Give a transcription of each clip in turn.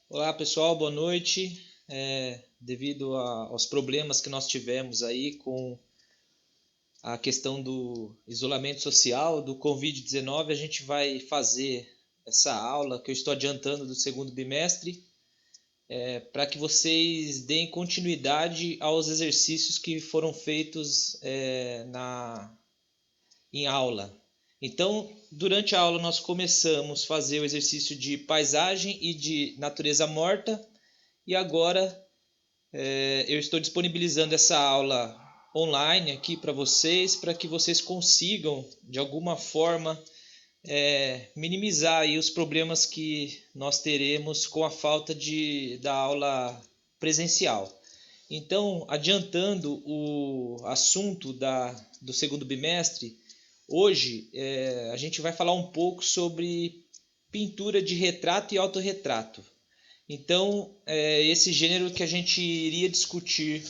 Olá pessoal, boa noite. Devido aos problemas que nós tivemos aí com a questão do isolamento social, do Covid-19, a gente vai fazer essa aula que eu estou adiantando do segundo bimestre, para que vocês deem continuidade aos exercícios que foram feitos em aula. Então, durante a aula nós começamos a fazer o exercício de paisagem e de natureza morta, e agora eu estou disponibilizando essa aula online aqui para que vocês consigam, de alguma forma, minimizar aí os problemas que nós teremos com a falta da aula presencial. Então, adiantando o assunto do segundo bimestre, hoje a gente vai falar um pouco sobre pintura de retrato e autorretrato. Então, esse gênero que a gente iria discutir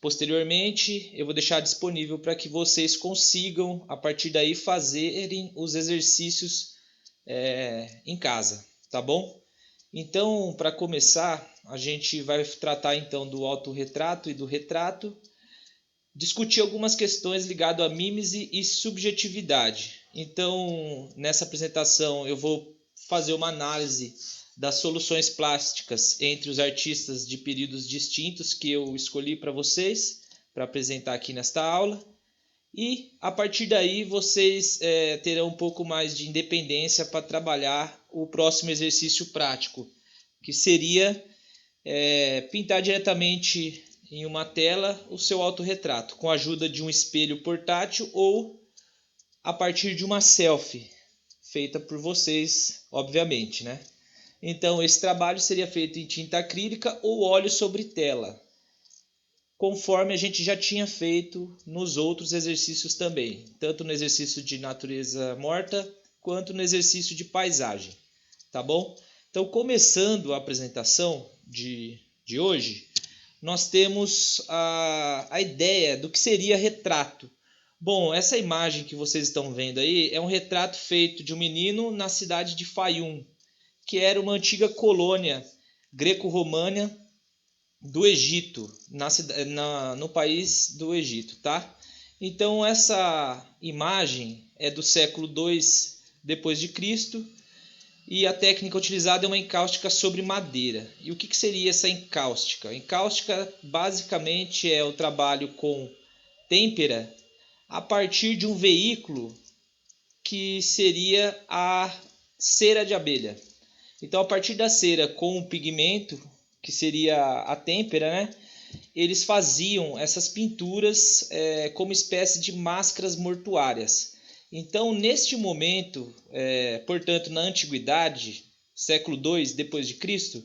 posteriormente, eu vou deixar disponível para que vocês consigam, a partir daí, fazerem os exercícios em casa, tá bom? Então, para começar, a gente vai tratar então do autorretrato e do retrato, discutir algumas questões ligadas a mímese e subjetividade. Então, nessa apresentação, eu vou fazer uma análise das soluções plásticas entre os artistas de períodos distintos que eu escolhi para vocês, para apresentar aqui nesta aula. E a partir daí vocês terão um pouco mais de independência para trabalhar o próximo exercício prático, que seria pintar diretamente em uma tela o seu autorretrato, com a ajuda de um espelho portátil ou a partir de uma selfie, feita por vocês, obviamente, né? Então, esse trabalho seria feito em tinta acrílica ou óleo sobre tela, conforme a gente já tinha feito nos outros exercícios também, tanto no exercício de natureza morta, quanto no exercício de paisagem, tá bom? Então, começando a apresentação de hoje, nós temos a ideia do que seria retrato. Bom, essa imagem que vocês estão vendo aí é um retrato feito de um menino na cidade de Fayum, que era uma antiga colônia greco-romana do Egito, no país do Egito, tá? Então essa imagem é do século II depois de Cristo e a técnica utilizada é uma encáustica sobre madeira. E o que seria essa encáustica? A encáustica basicamente é o trabalho com têmpera a partir de um veículo que seria a cera de abelha. Então, a partir da cera com o pigmento, que seria a têmpera, né? Eles faziam essas pinturas como espécie de máscaras mortuárias. Então, neste momento, portanto, na antiguidade, século II depois de Cristo,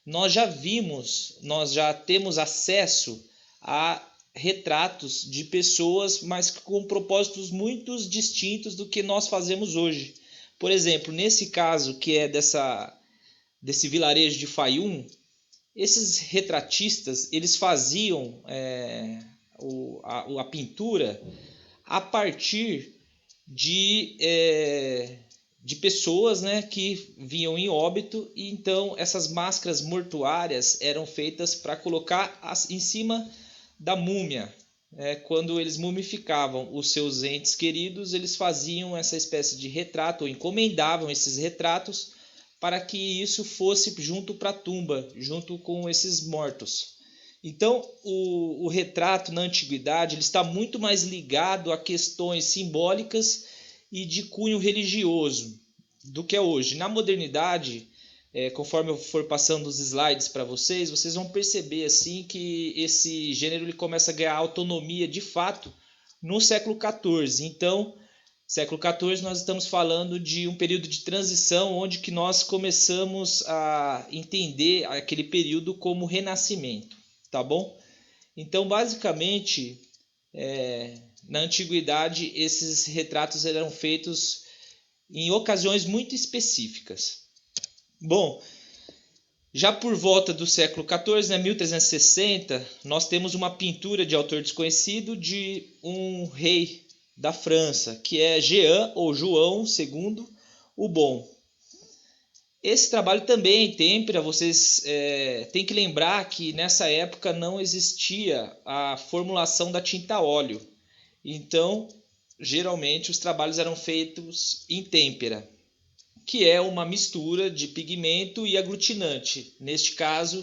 nós já temos acesso a retratos de pessoas, mas com propósitos muito distintos do que nós fazemos hoje. Por exemplo, nesse caso que é desse vilarejo de Fayum, esses retratistas eles faziam a pintura a partir de pessoas, né, que vinham em óbito, e então essas máscaras mortuárias eram feitas para colocar em cima da múmia. Quando eles mumificavam os seus entes queridos, eles faziam essa espécie de retrato, ou encomendavam esses retratos para que isso fosse junto para a tumba, junto com esses mortos. Então, o retrato na antiguidade ele está muito mais ligado a questões simbólicas e de cunho religioso do que é hoje. Na modernidade, conforme eu for passando os slides para vocês, vocês vão perceber assim que esse gênero ele começa a ganhar autonomia de fato no século XIV. Então, século XIV nós estamos falando de um período de transição onde que nós começamos a entender aquele período como renascimento, tá bom? Então, basicamente, na antiguidade, esses retratos eram feitos em ocasiões muito específicas. Bom, já por volta do século XIV, né, 1360, nós temos uma pintura de autor desconhecido de um rei da França, que é Jean ou João II o Bom. Esse trabalho também é em têmpera. Vocês têm que lembrar que nessa época não existia a formulação da tinta a óleo. Então, geralmente os trabalhos eram feitos em têmpera, que é uma mistura de pigmento e aglutinante. Neste caso,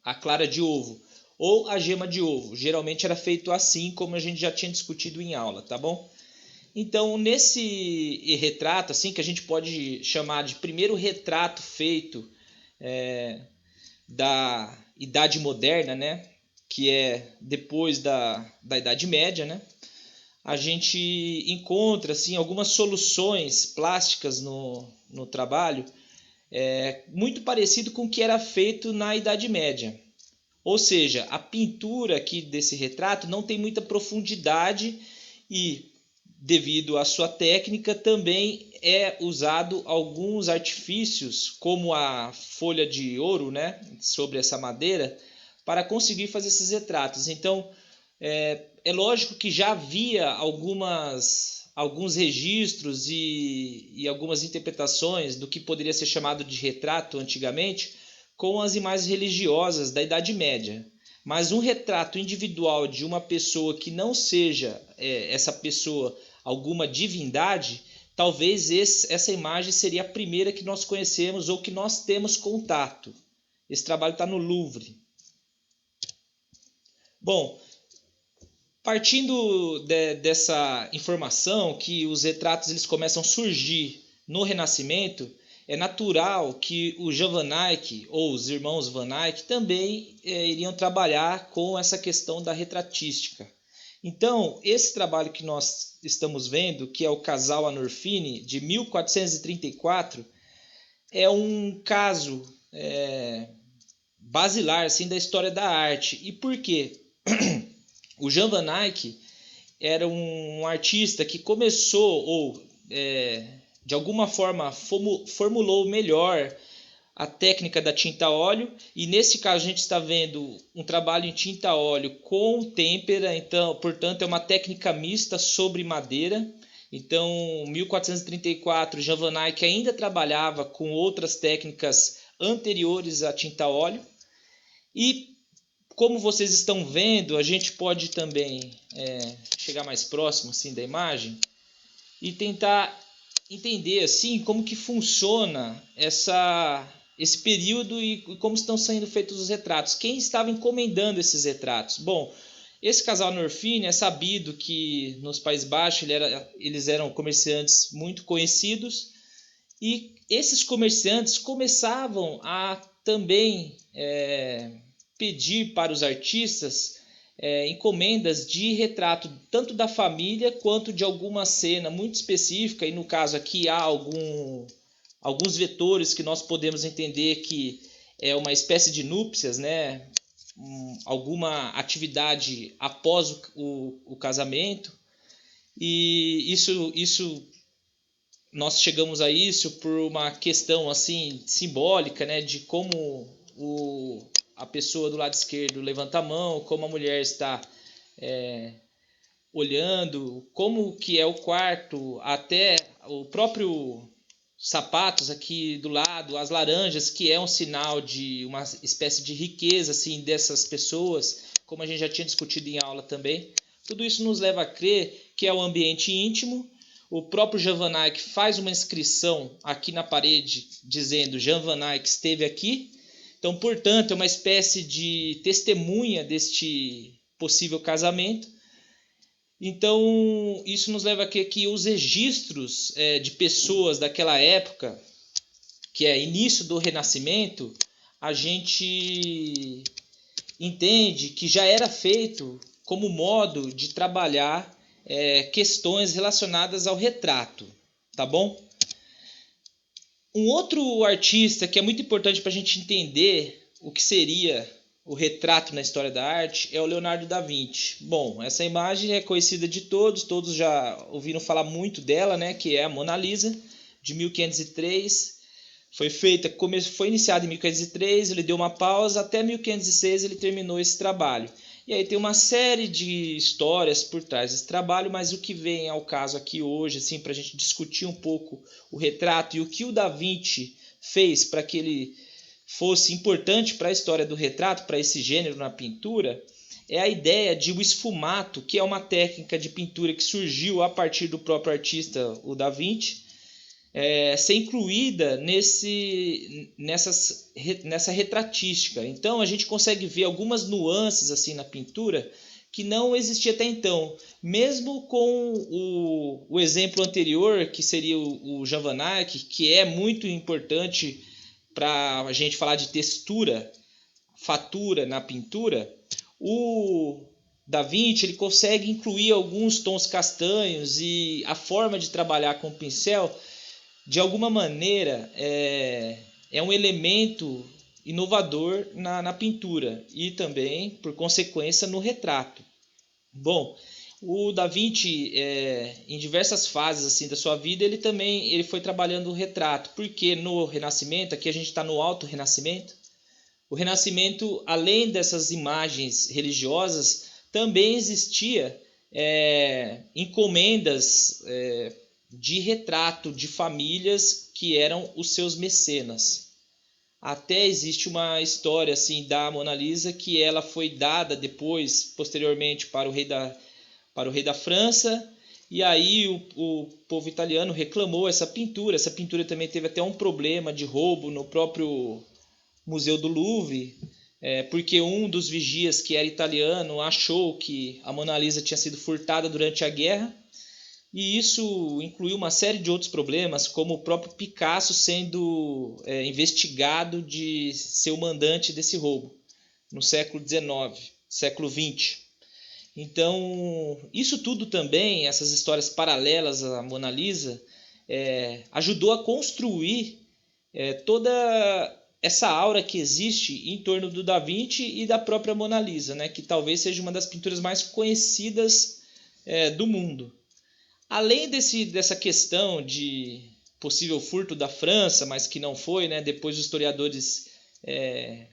a clara de ovo ou a gema de ovo. Geralmente era feito assim, como a gente já tinha discutido em aula, tá bom? Então, nesse retrato, assim, que a gente pode chamar de primeiro retrato feito da Idade Moderna, né? Que é depois da Idade Média, né? A gente encontra assim, algumas soluções plásticas no trabalho, muito parecido com o que era feito na Idade Média. Ou seja, a pintura aqui desse retrato não tem muita profundidade e, devido à sua técnica, também é usado alguns artifícios, como a folha de ouro, né, sobre essa madeira, para conseguir fazer esses retratos. Então, é lógico que já havia alguns registros e algumas interpretações do que poderia ser chamado de retrato antigamente, com as imagens religiosas da Idade Média. Mas um retrato individual de uma pessoa que não seja essa pessoa alguma divindade, talvez essa imagem seria a primeira que nós conhecemos ou que nós temos contato. Esse trabalho está no Louvre. Bom, partindo dessa informação que os retratos eles começam a surgir no Renascimento, é natural que o Jan van Eyck ou os irmãos Van Eyck também iriam trabalhar com essa questão da retratística. Então, esse trabalho que nós estamos vendo, que é o Casal Arnolfini, de 1434, é um caso basilar assim, da história da arte. E por quê? O Jan van Eyck era um artista que começou, ou de alguma forma formulou melhor a técnica da tinta a óleo, e nesse caso a gente está vendo um trabalho em tinta a óleo com têmpera, então, portanto é uma técnica mista sobre madeira. Então, em 1434, Jan van Eyck ainda trabalhava com outras técnicas anteriores à tinta a óleo, e como vocês estão vendo, a gente pode também chegar mais próximo assim da imagem e tentar entender assim como que funciona esse período e como estão sendo feitos os retratos. Quem estava encomendando esses retratos? Bom, esse casal Arnolfini é sabido que nos Países Baixos eles eram comerciantes muito conhecidos, e esses comerciantes começavam a também pedir para os artistas encomendas de retrato tanto da família quanto de alguma cena muito específica, e no caso aqui há alguns vetores que nós podemos entender que é uma espécie de núpcias, né? Alguma atividade após o casamento, e isso nós chegamos a isso por uma questão assim simbólica, né, de como a pessoa do lado esquerdo levanta a mão, como a mulher está olhando, como que é o quarto, até o próprio sapatos aqui do lado, as laranjas, que é um sinal de uma espécie de riqueza assim dessas pessoas, como a gente já tinha discutido em aula também. Tudo isso nos leva a crer que é um ambiente íntimo. O próprio Jan van Eyck faz uma inscrição aqui na parede dizendo Jan van Eyck esteve aqui. Então, portanto, é uma espécie de testemunha deste possível casamento. Então, isso nos leva a crer que os registros de pessoas daquela época, que é início do Renascimento, a gente entende que já era feito como modo de trabalhar questões relacionadas ao retrato, tá bom? Um outro artista que é muito importante para a gente entender o que seria o retrato na história da arte é o Leonardo da Vinci. Bom, essa imagem é conhecida de todos já ouviram falar muito dela, né? Que é a Mona Lisa, de 1503. Foi iniciado em 1503, ele deu uma pausa, até 1506 ele terminou esse trabalho. E aí tem uma série de histórias por trás desse trabalho, mas o que vem ao caso aqui hoje, assim, para a gente discutir um pouco o retrato e o que o Da Vinci fez para que ele fosse importante para a história do retrato, para esse gênero na pintura, é a ideia de o esfumato, que é uma técnica de pintura que surgiu a partir do próprio artista, o Da Vinci, ser incluída nessa retratística. Então a gente consegue ver algumas nuances assim na pintura que não existia até então. Mesmo com o exemplo anterior, que seria o Jan van Eyck, que é muito importante para a gente falar de textura, fatura na pintura, o Da Vinci ele consegue incluir alguns tons castanhos e a forma de trabalhar com o pincel, de alguma maneira, é um elemento inovador na pintura e também, por consequência, no retrato. Bom, o Da Vinci, em diversas fases assim da sua vida, ele foi trabalhando o retrato, porque no Renascimento, aqui a gente está no Alto Renascimento, o Renascimento, além dessas imagens religiosas, também existia encomendas de retrato de famílias que eram os seus mecenas. Até existe uma história assim da Mona Lisa que ela foi dada depois, posteriormente, para o rei da França, e aí o povo italiano reclamou essa pintura. Essa pintura também teve até um problema de roubo no próprio Museu do Louvre, porque um dos vigias, que era italiano, achou que a Mona Lisa tinha sido furtada durante a guerra, e isso incluiu uma série de outros problemas, como o próprio Picasso sendo investigado de ser o mandante desse roubo, no século XIX, século XX. Então, isso tudo também, essas histórias paralelas à Mona Lisa, ajudou a construir toda essa aura que existe em torno do Da Vinci e da própria Mona Lisa, né? Que talvez seja uma das pinturas mais conhecidas do mundo. Além dessa questão de possível furto da França, mas que não foi, né? Depois os historiadores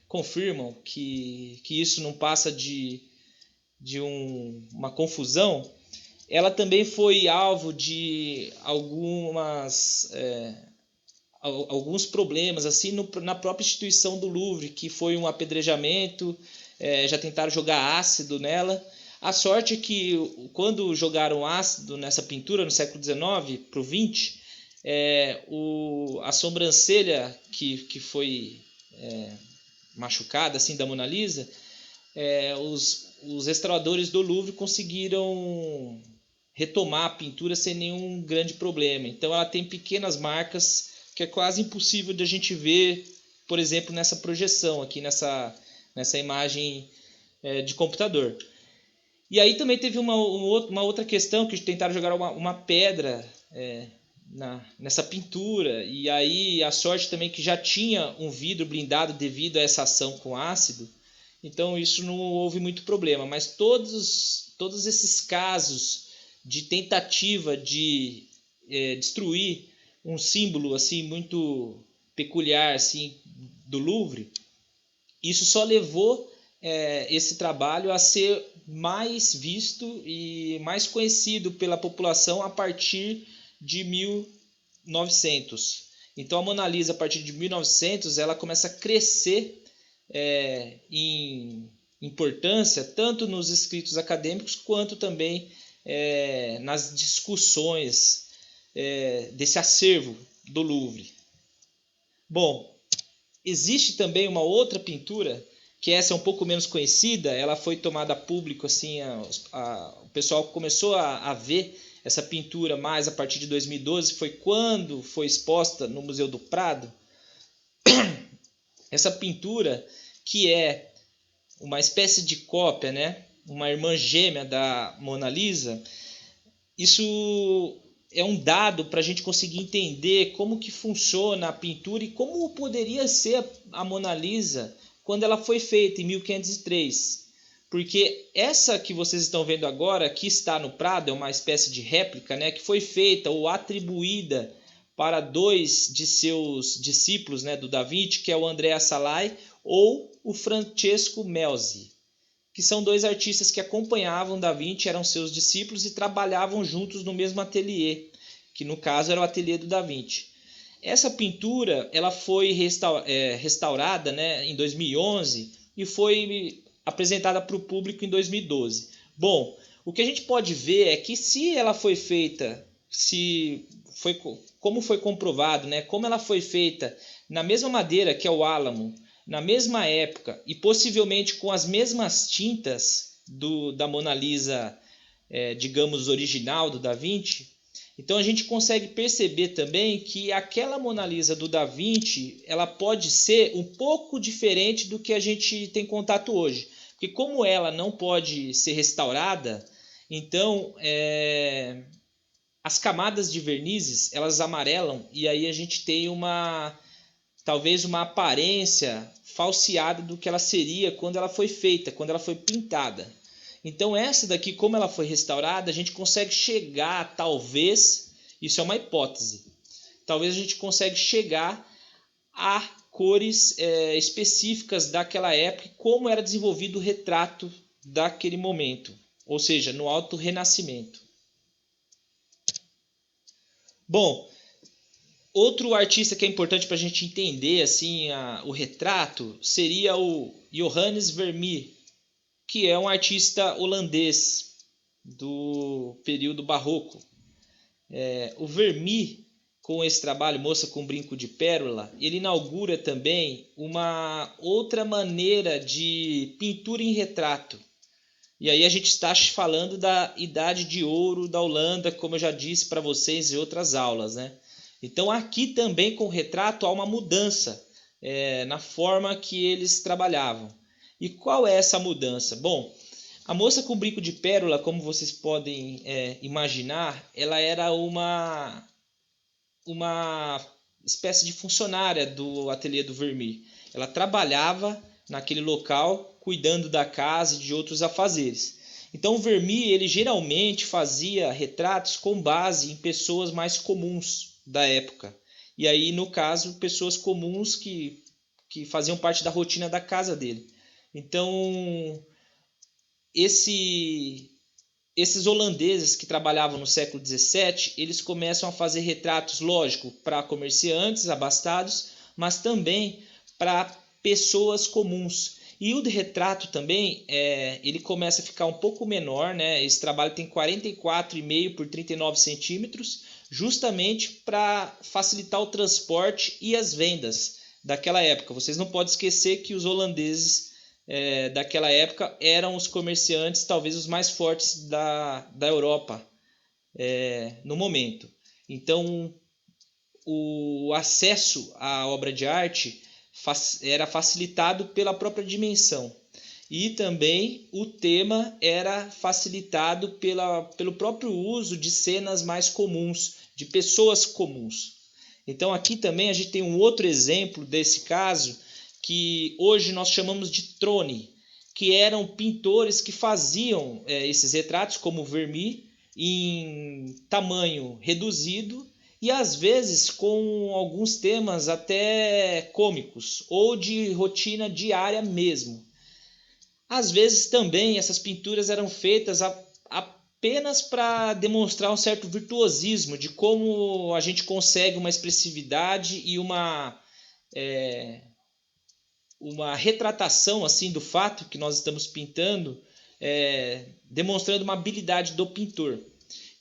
confirmam que isso não passa de uma confusão. Ela também foi alvo de alguns problemas assim na própria instituição do Louvre, que foi um apedrejamento, já tentaram jogar ácido nela. A sorte é que quando jogaram ácido nessa pintura no século XIX para o XX, a sobrancelha que foi machucada assim da Mona Lisa, os restauradores do Louvre conseguiram retomar a pintura sem nenhum grande problema. Então ela tem pequenas marcas que é quase impossível de a gente ver, por exemplo, nessa projeção aqui, nessa imagem de computador. E aí também teve uma outra questão, que tentaram jogar uma pedra nessa pintura, e aí a sorte também que já tinha um vidro blindado devido a essa ação com ácido, então isso não houve muito problema. Mas todos esses casos de tentativa de destruir um símbolo assim muito peculiar assim do Louvre, isso só levou esse trabalho a ser mais visto e mais conhecido pela população a partir de 1900. Então a Mona Lisa, a partir de 1900, ela começa a crescer em importância, tanto nos escritos acadêmicos quanto também nas discussões desse acervo do Louvre. Bom, existe também uma outra pintura, que essa é um pouco menos conhecida, ela foi tomada a público, assim, o pessoal começou a ver essa pintura mais a partir de 2012, foi quando foi exposta no Museu do Prado. Essa pintura, que é uma espécie de cópia, né? Uma irmã gêmea da Mona Lisa, isso é um dado para a gente conseguir entender como que funciona a pintura e como poderia ser a Mona Lisa quando ela foi feita em 1503. Porque essa que vocês estão vendo agora, que está no Prado, é uma espécie de réplica, né, que foi feita ou atribuída para dois de seus discípulos, né, do Da Vinci, que é o Andrea Salai ou o Francesco Melzi, que são dois artistas que acompanhavam Da Vinci, eram seus discípulos e trabalhavam juntos no mesmo ateliê, que no caso era o ateliê do Da Vinci. Essa pintura ela foi restaurada, né, em 2011 e foi apresentada para o público em 2012. Bom, o que a gente pode ver é que se ela foi feita, se foi como foi comprovado, né, como ela foi feita na mesma madeira que é o álamo, na mesma época e possivelmente com as mesmas tintas da Mona Lisa, digamos, original do Da Vinci, então a gente consegue perceber também que aquela Mona Lisa do Da Vinci, ela pode ser um pouco diferente do que a gente tem contato hoje. Porque como ela não pode ser restaurada, então as camadas de vernizes, elas amarelam e aí a gente tem talvez uma aparência falseada do que ela seria quando ela foi feita, quando ela foi pintada. Então essa daqui, como ela foi restaurada, a gente consegue chegar, talvez, isso é uma hipótese, talvez a gente consegue chegar a cores específicas daquela época, como era desenvolvido o retrato daquele momento, ou seja, no Alto Renascimento. Bom, outro artista que é importante para a gente entender assim o retrato seria o Johannes Vermeer, que é um artista holandês do período barroco. O Vermeer, com esse trabalho Moça com Brinco de Pérola, ele inaugura também uma outra maneira de pintura em retrato. E aí a gente está falando da Idade de Ouro da Holanda, como eu já disse para vocês em outras aulas, né? Então aqui também com o retrato há uma mudança na forma que eles trabalhavam. E qual é essa mudança? Bom, a Moça com Brinco de Pérola, como vocês podem imaginar, ela era uma espécie de funcionária do ateliê do Vermeer. Ela trabalhava naquele local, cuidando da casa e de outros afazeres. Então o Vermeer, ele geralmente fazia retratos com base em pessoas mais comuns da época. E aí, no caso, pessoas comuns que faziam parte da rotina da casa dele. Então, esses holandeses que trabalhavam no século XVII, eles começam a fazer retratos, lógico, para comerciantes abastados, mas também para pessoas comuns. E o de retrato também, ele começa a ficar um pouco menor, né? Esse trabalho tem 44,5 por 39 centímetros, justamente para facilitar o transporte e as vendas daquela época. Vocês não podem esquecer que os holandeses daquela época eram os comerciantes talvez os mais fortes da Europa no momento. Então o acesso à obra de arte era facilitado pela própria dimensão. E também o tema era facilitado pelo próprio uso de cenas mais comuns, de pessoas comuns. Então aqui também a gente tem um outro exemplo desse caso, que hoje nós chamamos de Trone, que eram pintores que faziam esses retratos, como Vermeer, em tamanho reduzido e às vezes com alguns temas até cômicos ou de rotina diária mesmo. Às vezes também essas pinturas eram feitas apenas para demonstrar um certo virtuosismo de como a gente consegue uma expressividade e uma retratação assim do fato que nós estamos pintando, demonstrando uma habilidade do pintor.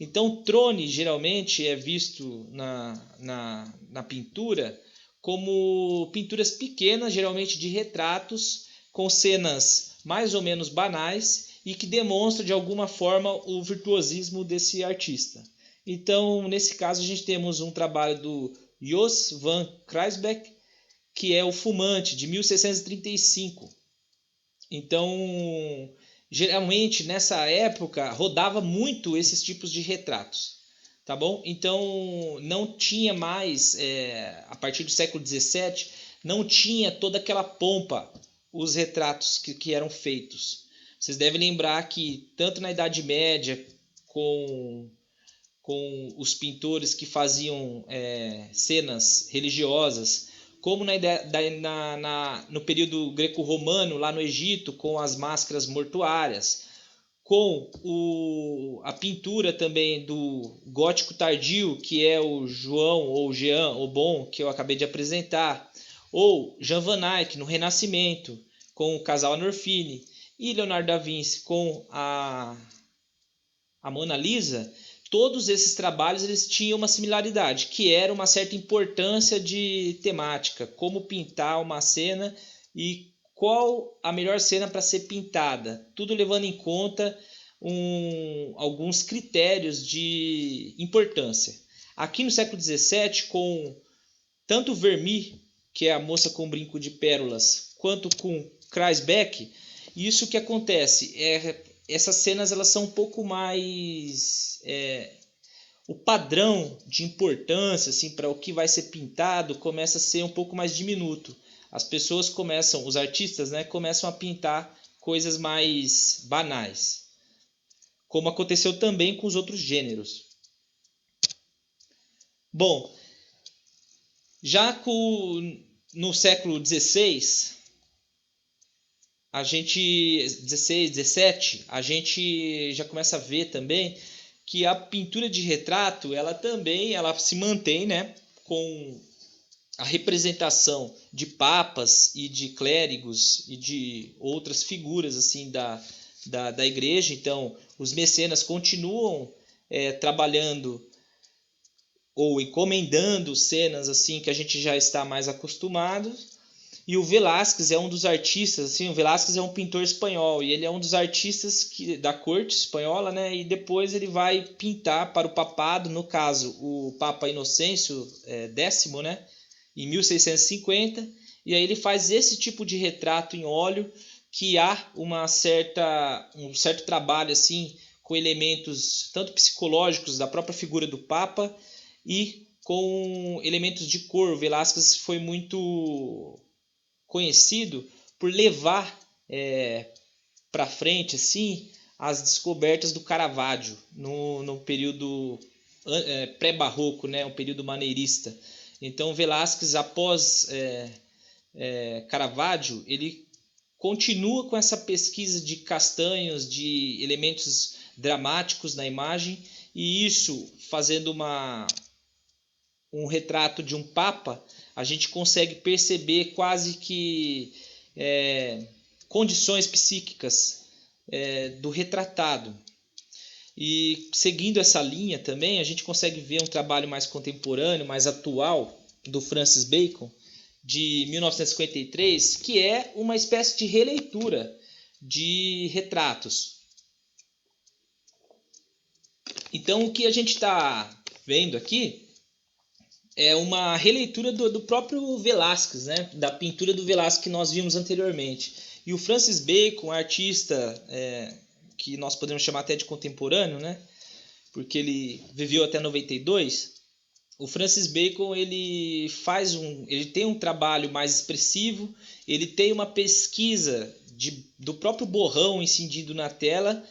Então, Trone geralmente é visto na pintura como pinturas pequenas, geralmente de retratos, com cenas mais ou menos banais e que demonstra de alguma forma o virtuosismo desse artista. Então, nesse caso, a gente temos um trabalho do Jos van Kruisbeck, que é o Fumante, de 1635. Então, geralmente nessa época rodava muito esses tipos de retratos, tá bom? Então não tinha mais, a partir do século XVII, não tinha toda aquela pompa os retratos que eram feitos. Vocês devem lembrar que tanto na Idade Média com os pintores que faziam cenas religiosas, como no período greco-romano, lá no Egito, com as máscaras mortuárias, com a pintura também do gótico tardio, que é o João ou Jean Aubon, que eu acabei de apresentar, ou Jan van Eyck no Renascimento, com o casal Anorfini, e Leonardo da Vinci com a Mona Lisa, todos esses trabalhos eles tinham uma similaridade, que era uma certa importância de temática, como pintar uma cena e qual a melhor cena para ser pintada, tudo levando em conta alguns critérios de importância. Aqui no século XVII, com tanto Vermeer, que é a moça com brinco de pérolas, quanto com Kreisbeck, isso que acontece essas cenas elas são um pouco mais o padrão de importância assim para o que vai ser pintado começa a ser um pouco mais diminuto. As pessoas começam, os artistas, né, começam a pintar coisas mais banais, como aconteceu também com os outros gêneros. Bom, já no século XVI, a gente 16, 17, a gente já começa a ver também que a pintura de retrato, ela também se mantém, né, com a representação de papas e de clérigos e de outras figuras assim da igreja. Então, os mecenas continuam trabalhando ou encomendando cenas assim que a gente já está mais acostumado. E o Velázquez é um dos artistas, assim, o Velázquez é um pintor espanhol e ele é um dos artistas da corte espanhola, né? E depois ele vai pintar para o papado, no caso, o Papa Inocêncio X, né? Em 1650, e aí ele faz esse tipo de retrato em óleo que há um certo trabalho assim com elementos tanto psicológicos da própria figura do Papa e com elementos de cor. O Velázquez foi muito conhecido por levar para frente assim as descobertas do Caravaggio no período pré-barroco, né, um período maneirista. Então Velázquez, após Caravaggio, ele continua com essa pesquisa de castanhos, de elementos dramáticos na imagem, e isso fazendo um retrato de um papa, a gente consegue perceber quase que condições psíquicas do retratado. E seguindo essa linha também, a gente consegue ver um trabalho mais contemporâneo, mais atual, do Francis Bacon, de 1953, que é uma espécie de releitura de retratos. Então, o que a gente está vendo aqui é uma releitura do próprio Velázquez, né? Da pintura do Velázquez que nós vimos anteriormente. E o Francis Bacon, artista que nós podemos chamar até de contemporâneo, né? Porque ele viveu até 92. O Francis Bacon ele tem um trabalho mais expressivo, ele tem uma pesquisa do próprio borrão incidido na tela.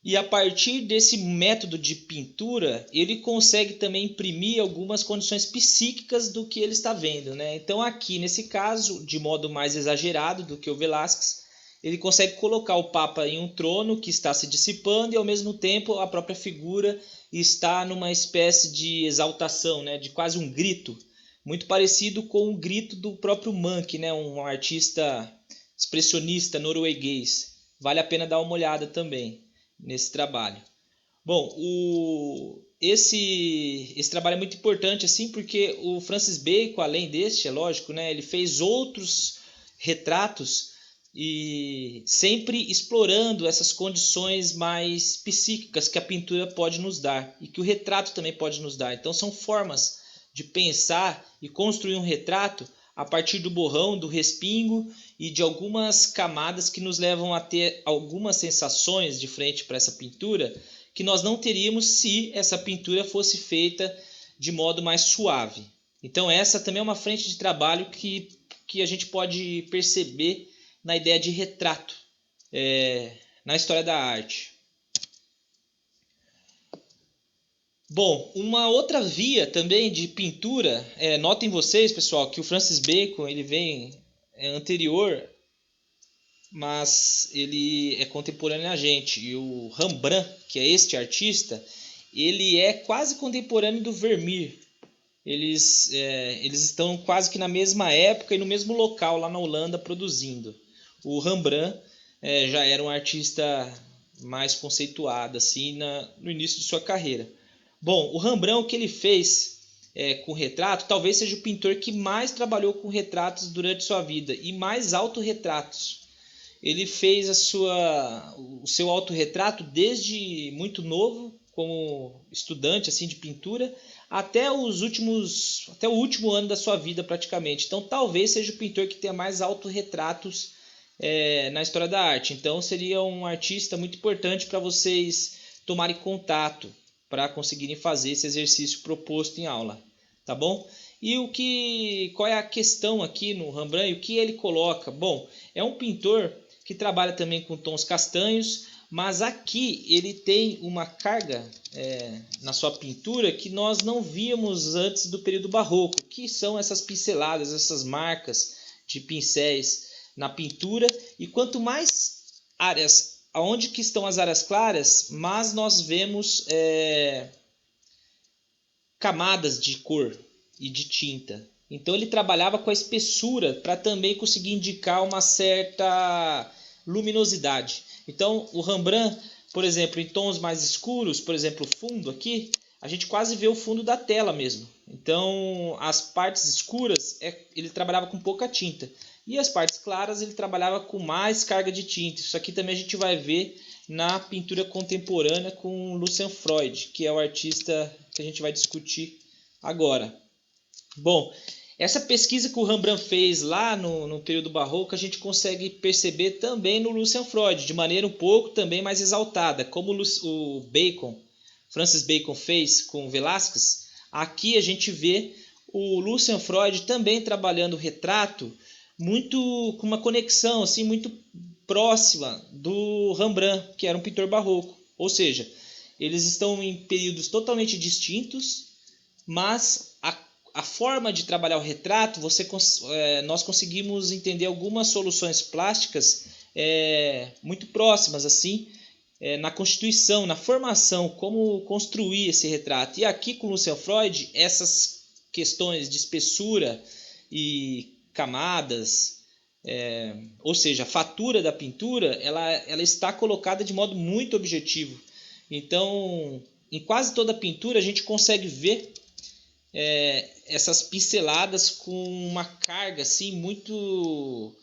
E a partir desse método de pintura, ele consegue também imprimir algumas condições psíquicas do que ele está vendo, né? Então aqui, nesse caso, de modo mais exagerado do que o Velázquez, ele consegue colocar o Papa em um trono que está se dissipando e, ao mesmo tempo, a própria figura está numa espécie de exaltação, né? De quase um grito, muito parecido com o grito do próprio Munch, né? Um artista expressionista norueguês. Vale a pena dar uma olhada também nesse trabalho. Bom, esse trabalho é muito importante assim porque o Francis Bacon, além deste, é lógico, né, ele fez outros retratos e sempre explorando essas condições mais psíquicas que a pintura pode nos dar e que o retrato também pode nos dar. Então são formas de pensar e construir um retrato a partir do borrão, do respingo e de algumas camadas que nos levam a ter algumas sensações de frente para essa pintura que nós não teríamos se essa pintura fosse feita de modo mais suave. Então essa também é uma frente de trabalho que a gente pode perceber na ideia de retrato na história da arte. Bom, uma outra via também de pintura, notem vocês, pessoal, que o Francis Bacon ele vem anterior mas ele é contemporâneo a gente. E o Rembrandt, que é este artista, ele é quase contemporâneo do Vermeer. Eles estão quase que na mesma época e no mesmo local lá na Holanda produzindo. O Rembrandt já era um artista mais conceituado assim no início de sua carreira. Bom, o Rembrandt, o que ele fez com retrato, talvez seja o pintor que mais trabalhou com retratos durante sua vida e mais autorretratos. Ele fez o seu autorretrato desde muito novo, como estudante assim de pintura, até o último ano da sua vida praticamente. Então talvez seja o pintor que tenha mais autorretratos na história da arte. Então seria um artista muito importante para vocês tomarem contato para conseguirem fazer esse exercício proposto em aula, tá bom? Qual é a questão aqui no Rembrandt e o que ele coloca? Bom, é um pintor que trabalha também com tons castanhos, mas aqui ele tem uma carga na sua pintura que nós não víamos antes do período barroco, que são essas pinceladas, essas marcas de pincéis na pintura. E quanto mais áreas, aonde que estão as áreas claras, mais nós vemos camadas de cor e de tinta. Então ele trabalhava com a espessura para também conseguir indicar uma certa luminosidade. Então o Rembrandt, por exemplo, em tons mais escuros, por exemplo, o fundo aqui, a gente quase vê o fundo da tela mesmo. Então as partes escuras ele trabalhava com pouca tinta. E as partes claras ele trabalhava com mais carga de tinta. Isso aqui também a gente vai ver na pintura contemporânea com Lucian Freud, que é o artista que a gente vai discutir agora. Bom, essa pesquisa que o Rembrandt fez lá no período barroco, a gente consegue perceber também no Lucian Freud, de maneira um pouco também mais exaltada, como o Bacon, Francis Bacon fez com Velázquez. Aqui a gente vê o Lucian Freud também trabalhando o retrato muito com uma conexão assim muito próxima do Rembrandt, que era um pintor barroco. Ou seja, eles estão em períodos totalmente distintos, mas a forma de trabalhar o retrato, nós conseguimos entender algumas soluções plásticas muito próximas assim, na constituição, na formação, como construir esse retrato. E aqui com Lucian Freud, essas questões de espessura e camadas, ou seja, a fatura da pintura, ela está colocada de modo muito objetivo. Então, em quase toda a pintura a gente consegue ver essas pinceladas com uma carga assim muito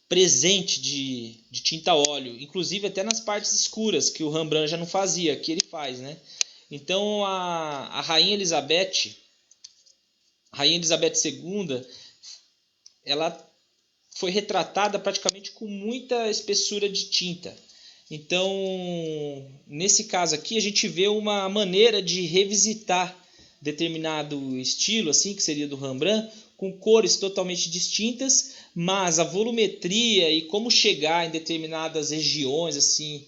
presente de tinta a óleo, inclusive até nas partes escuras, que o Rembrandt já não fazia, que ele faz, né? Então a Rainha Elizabeth II, ela foi retratada praticamente com muita espessura de tinta. Então, nesse caso aqui, a gente vê uma maneira de revisitar determinado estilo, assim, que seria do Rembrandt, com cores totalmente distintas, mas a volumetria e como chegar em determinadas regiões, assim,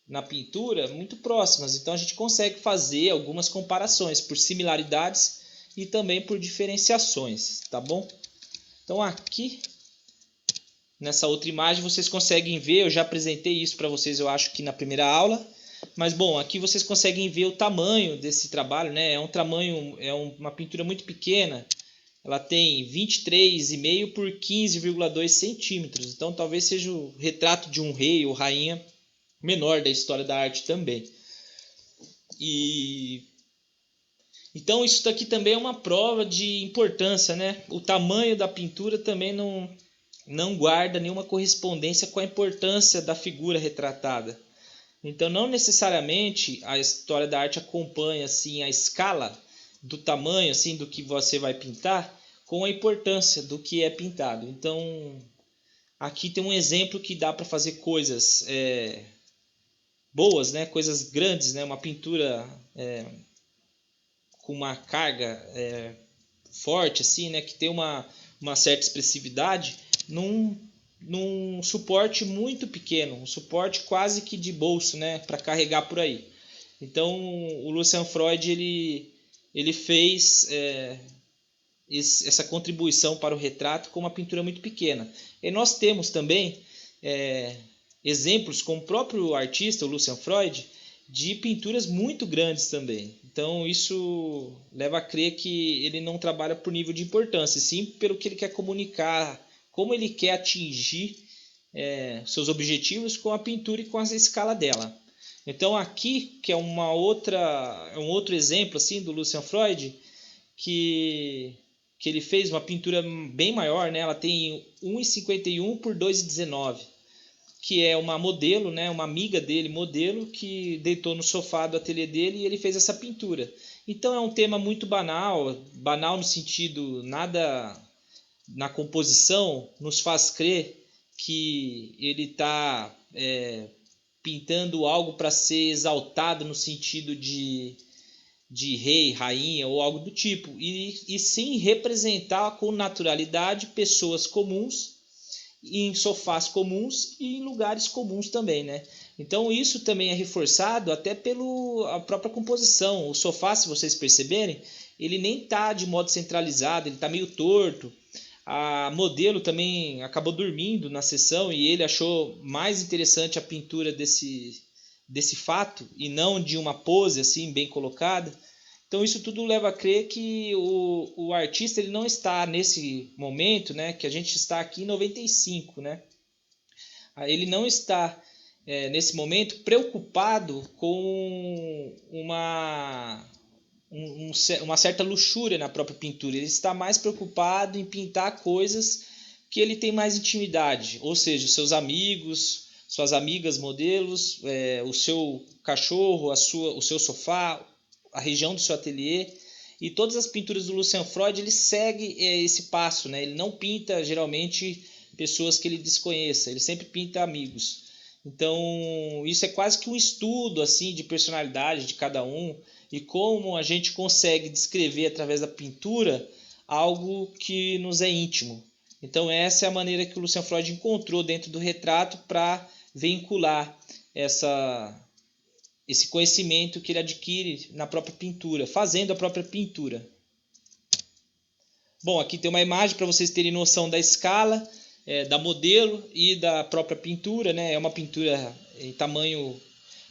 na pintura, muito próximas. Então, a gente consegue fazer algumas comparações por similaridades e também por diferenciações, tá bom? Então, aqui nessa outra imagem vocês conseguem ver, eu já apresentei isso para vocês, eu acho que na primeira aula, mas bom, aqui vocês conseguem ver o tamanho desse trabalho, né? Uma pintura muito pequena, ela tem 23,5 por 15,2 centímetros, então talvez seja o retrato de um rei ou rainha menor da história da arte também. Então isso daqui também é uma prova de importância, né? O tamanho da pintura também não guarda nenhuma correspondência com a importância da figura retratada. Então, não necessariamente a história da arte acompanha assim a escala do tamanho assim do que você vai pintar com a importância do que é pintado. Então, aqui tem um exemplo que dá para fazer coisas boas, né? Coisas grandes, né? Uma pintura com uma carga forte, assim, né? Que tem uma certa expressividade num suporte muito pequeno, um suporte quase que de bolso, né, para carregar por aí. Então o Lucian Freud ele fez essa contribuição para o retrato com uma pintura muito pequena. E nós temos também exemplos com o próprio artista, o Lucian Freud, de pinturas muito grandes também. Então isso leva a crer que ele não trabalha por nível de importância, sim pelo que ele quer comunicar, como ele quer atingir seus objetivos com a pintura e com a escala dela. Então aqui, que é um outro exemplo assim do Lucian Freud, que ele fez uma pintura bem maior, né? Ela tem 1,51 por 2,19, que é uma modelo, né? Uma amiga dele, modelo, que deitou no sofá do ateliê dele e ele fez essa pintura. Então é um tema muito banal, banal no sentido, nada na composição nos faz crer que ele está pintando algo para ser exaltado no sentido de rei, rainha ou algo do tipo, e sim representar com naturalidade pessoas comuns em sofás comuns e em lugares comuns também, né? Então isso também é reforçado até pela própria composição. O sofá, se vocês perceberem, ele nem está de modo centralizado, ele está meio torto. A modelo também acabou dormindo na sessão e ele achou mais interessante a pintura desse fato e não de uma pose assim bem colocada. Então isso tudo leva a crer que o artista ele não está nesse momento, né, que a gente está aqui em 95, né? Ele não está nesse momento preocupado com uma certa luxúria na própria pintura. Ele está mais preocupado em pintar coisas que ele tem mais intimidade, ou seja, os seus amigos, suas amigas modelos, o seu cachorro, o seu sofá, a região do seu ateliê. E todas as pinturas do Lucian Freud ele segue esse passo, né? Ele não pinta geralmente pessoas que ele desconheça, ele sempre pinta amigos. Então isso é quase que um estudo assim de personalidade de cada um e como a gente consegue descrever através da pintura algo que nos é íntimo. Então essa é a maneira que o Lucian Freud encontrou dentro do retrato para vincular esse conhecimento que ele adquire na própria pintura, fazendo a própria pintura. Bom, aqui tem uma imagem para vocês terem noção da escala, da modelo e da própria pintura, né? É uma pintura em tamanho,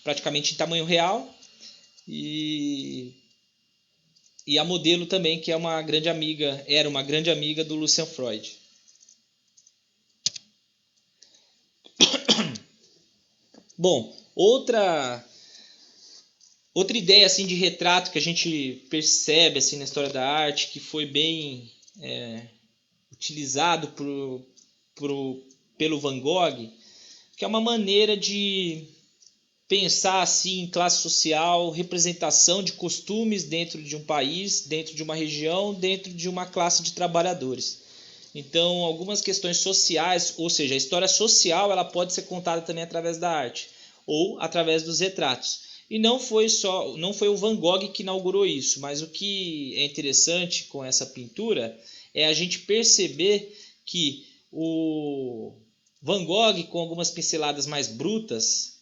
praticamente em tamanho real, e a modelo também, que é uma grande amiga, era uma grande amiga do Lucian Freud. Bom, outra ideia assim de retrato que a gente percebe assim na história da arte, que foi bem utilizado pelo Van Gogh, que é uma maneira de pensar assim em classe social, representação de costumes dentro de um país, dentro de uma região, dentro de uma classe de trabalhadores. Então, algumas questões sociais, ou seja, a história social, ela pode ser contada também através da arte ou através dos retratos. E não foi o Van Gogh que inaugurou isso, mas o que é interessante com essa pintura é a gente perceber que o Van Gogh, com algumas pinceladas mais brutas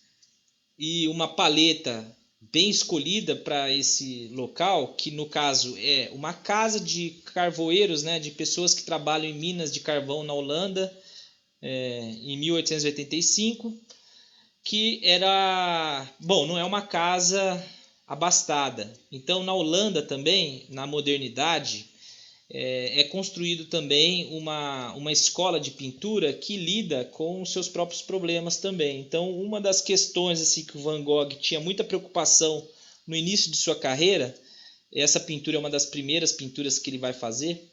e uma paleta bem escolhida para esse local, que no caso é uma casa de carvoeiros, né, de pessoas que trabalham em minas de carvão na Holanda, em 1885, que era, bom, não é uma casa abastada. Então na Holanda também, na modernidade, construído também uma escola de pintura que lida com os seus próprios problemas também. Então, uma das questões assim, que o Van Gogh tinha muita preocupação no início de sua carreira, essa pintura é uma das primeiras pinturas que ele vai fazer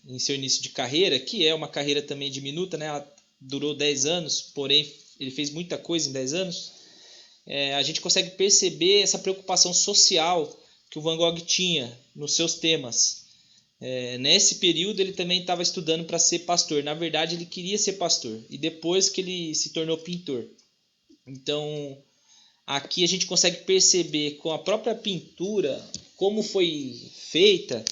em seu início de carreira, que é uma carreira também diminuta, né? Ela durou 10 anos, porém ele fez muita coisa em 10 anos. A gente consegue perceber essa preocupação social que o Van Gogh tinha nos seus temas. Nesse período ele também estava estudando para ser pastor. Na verdade ele queria ser pastor e depois que ele se tornou pintor. Então aqui a gente consegue perceber com a própria pintura como foi feita,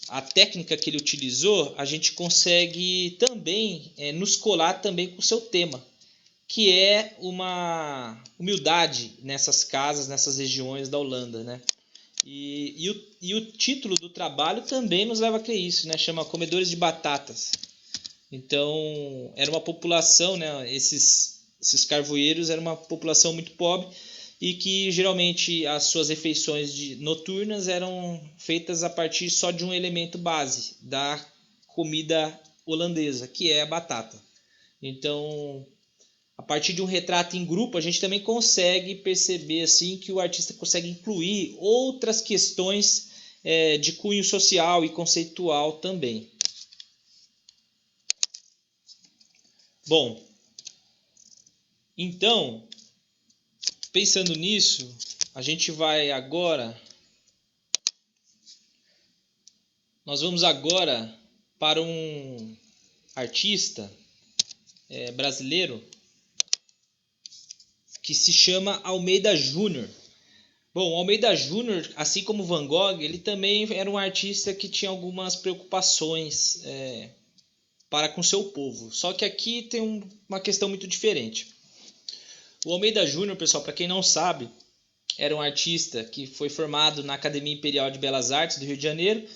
a técnica que ele utilizou. A gente consegue também nos colar também com o seu tema, que é uma humildade nessas casas, nessas regiões da Holanda, né? E o título do trabalho também nos leva a crer isso, né? Chama Comedores de Batatas. Então, era uma população, né? Esses carvoeiros eram uma população muito pobre e que geralmente as suas refeições noturnas eram feitas a partir só de um elemento base da comida holandesa, que é a batata. Então, a partir de um retrato em grupo, a gente também consegue perceber assim que o artista consegue incluir outras questões de cunho social e conceitual também. Bom, então, pensando nisso, a gente vai agora. Nós vamos agora para um artista brasileiro que se chama Almeida Júnior. Bom, Almeida Júnior, assim como Van Gogh, ele também era um artista que tinha algumas preocupações para com seu povo. Só que aqui tem uma questão muito diferente. O Almeida Júnior, pessoal, para quem não sabe, era um artista que foi formado na Academia Imperial de Belas Artes do Rio de Janeiro.